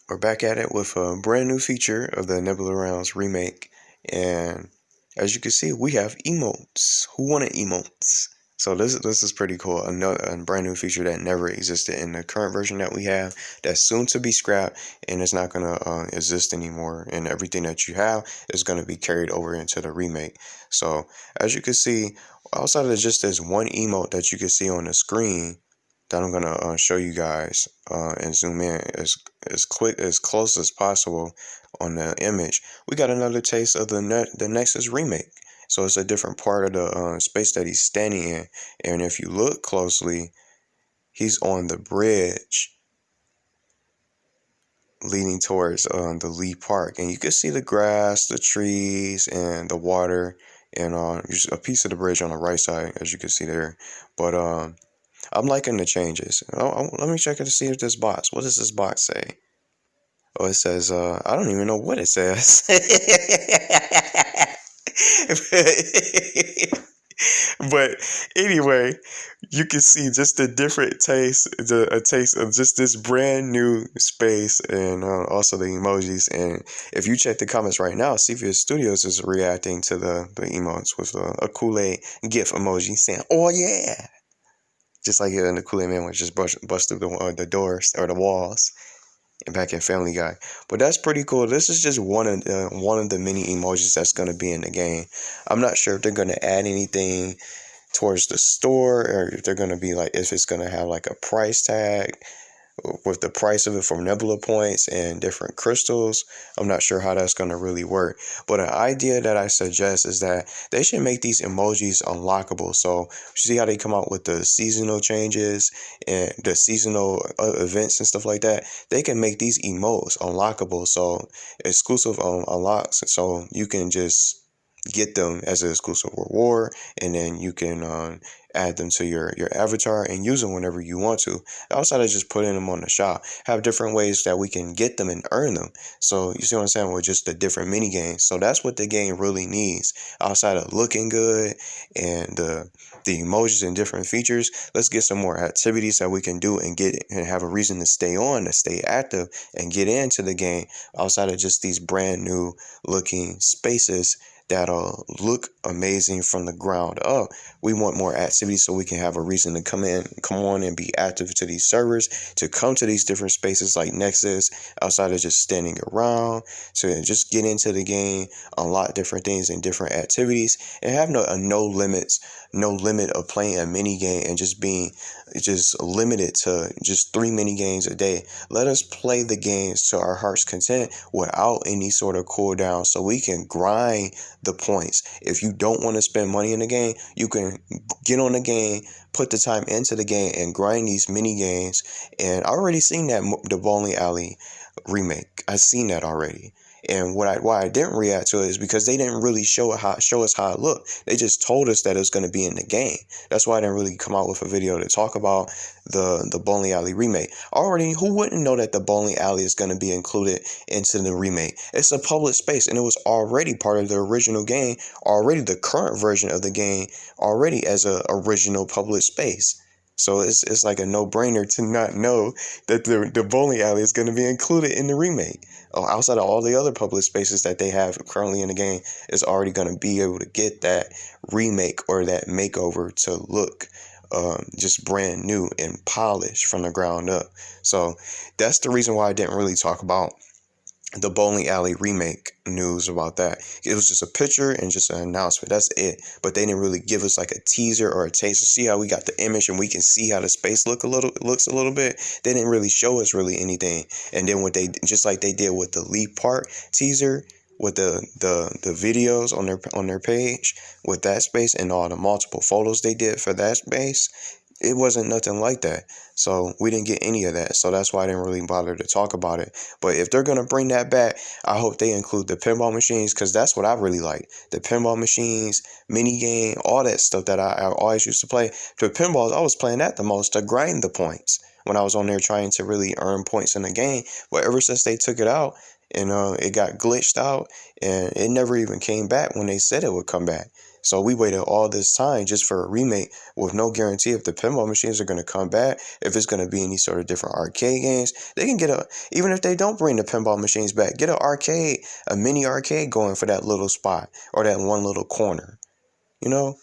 We're back at it with a brand new feature of the Nebula Realms remake, and as you can see, we have emotes. Who wanted emotes? So this is pretty cool. A brand new feature that never existed in the current version that we have. That's soon to be scrapped, and it's not gonna exist anymore. And everything that you have is gonna be carried over into the remake. So as you can see, outside of just this one emote that you can see on the screen, that I'm gonna show you guys and zoom in as close as possible on the image. We got another taste of the Nexus remake. So it's a different part of the space that he's standing in, and if you look closely, he's on the bridge leading towards the Lee Park, and you can see the grass, the trees, and the water, and just a piece of the bridge on the right side, as you can see there. But I'm liking the changes. Let me check it to see if this box. What does this box say? Oh, it says, I don't even know what it says. But anyway, you can see just the different taste, a taste of just this brand new space, and also the emojis. And if you check the comments right now, CVS Studios is reacting to the emotes with a Kool-Aid GIF emoji saying, "Oh yeah." Just like the Kool-Aid Man was just bust through the doors or the walls, and back in Family Guy. But that's pretty cool. This is just one of the many emojis that's gonna be in the game. I'm not sure if they're gonna add anything towards the store, or if they're gonna be like, if it's gonna have like a price tag with the price of it from Nebula points and different crystals. I'm not sure how that's going to really work. But an idea that I suggest is that they should make these emojis unlockable. So you see how they come out with the seasonal changes and the seasonal events and stuff like that. They can make these emotes unlockable. So exclusive unlocks. So you can just get them as an exclusive reward, and then you can add them to your avatar and use them whenever you want to, outside of just putting them on the shop. Have different ways that we can get them and earn them. So you see what I'm saying, with just the different mini games. So that's what the game really needs, outside of looking good and the emojis and different features. Let's get some more activities that we can do and get and have a reason to stay on, to stay active and get into the game, outside of just these brand new looking spaces that'll look amazing from the ground up. We want more activity so we can have a reason to come on and be active to these servers, to come to these different spaces like Nexus, outside of just standing around. So just get into the game, unlock different things and different activities, and have no limit of playing a mini game and just being just limited to just 3 mini games a day. Let us play the games to our heart's content without any sort of cooldown, so we can grind the points. If you don't want to spend money in the game, you can get on the game, put the time into the game, and grind these mini games. And I already seen that the Bowling Alley remake. I've seen that already. And why I didn't react to it is because they didn't really show us how it looked. They just told us that it was going to be in the game. That's why I didn't really come out with a video to talk about the Bowling Alley remake. Already, who wouldn't know that the Bowling Alley is going to be included into the remake? It's a public space, and it was already part of the original game, already the current version of the game, already as a original public space. So it's like a no-brainer to not know that the bowling alley is going to be included in the remake. Outside of all the other public spaces that they have currently in the game, is already going to be able to get that remake or that makeover to look just brand new and polished from the ground up. So that's the reason why I didn't really talk about the Bowling Alley remake news about that. It was just a picture and just an announcement. That's it. But they didn't really give us like a teaser or a taste. See how we got the image and we can see how the space looks a little bit. They didn't really show us really anything. And then what they, just like they did with the Lee Park teaser, with the videos on their page, with that space and all the multiple photos they did for that space, it wasn't nothing like that. So we didn't get any of that. So that's why I didn't really bother to talk about it. But if they're going to bring that back, I hope they include the pinball machines, because that's what I really like. The pinball machines, mini game, all that stuff that I always used to play. The pinballs, I was playing that the most to grind the points when I was on there trying to really earn points in the game. But ever since they took it out, and it got glitched out, and it never even came back when they said it would come back. So we waited all this time just for a remake with no guarantee if the pinball machines are going to come back, if it's going to be any sort of different arcade games. They can get even if they don't bring the pinball machines back, get a mini arcade going for that little spot or that one little corner.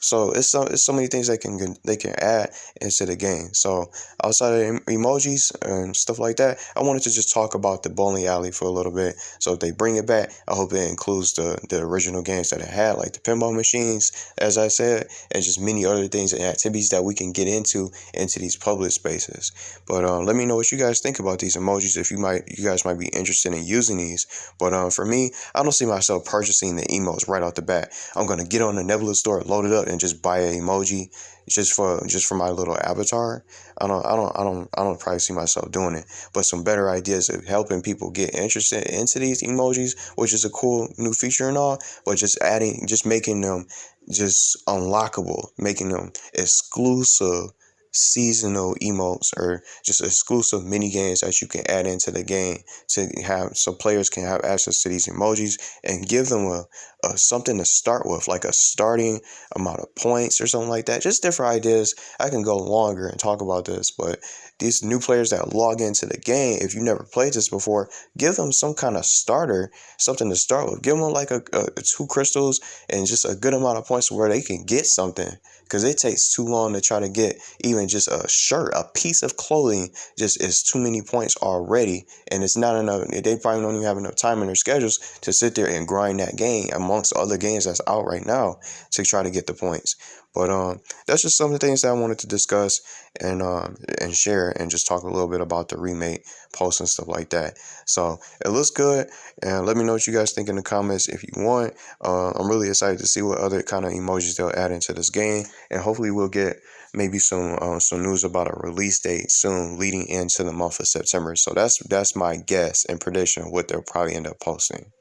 So it's so many things they can add into the game. So outside of emojis and stuff like that, I wanted to just talk about the bowling alley for a little bit. So if they bring it back, I hope it includes the original games that it had, like the pinball machines, as I said, and just many other things and activities that we can get into these public spaces. But let me know what you guys think about these emojis, if you guys might be interested in using these. But for me, I don't see myself purchasing the emotes right off the bat. I'm gonna get on the Nebula store, load it up, and just buy an emoji just for my little avatar. I don't probably see myself doing it. But some better ideas of helping people get interested into these emojis, which is a cool new feature and all, but just making them just unlockable, making them exclusive seasonal emotes or just exclusive mini games that you can add into the game to have so players can have access to these emojis and give them a something to start with, like a starting amount of points or something like that. Just different ideas. I can go longer and talk about this, but these new players that log into the game, if you never played this before, give them some kind of starter, something to start with. Give them like a 2 crystals and just a good amount of points where they can get something, because it takes too long to try to get even just a shirt, a piece of clothing. Just is too many points already, and it's not enough. They probably don't even have enough time in their schedules to sit there and grind that game amongst other games that's out right now to try to get the points. But that's just some of the things that I wanted to discuss and share and just talk a little bit about the remake posts and stuff like that. So it looks good, and let me know what you guys think in the comments if you want. I'm really excited to see what other kind of emojis they'll add into this game, and hopefully we'll get maybe some news about a release date soon leading into the month of September. So that's my guess and prediction of what they'll probably end up posting.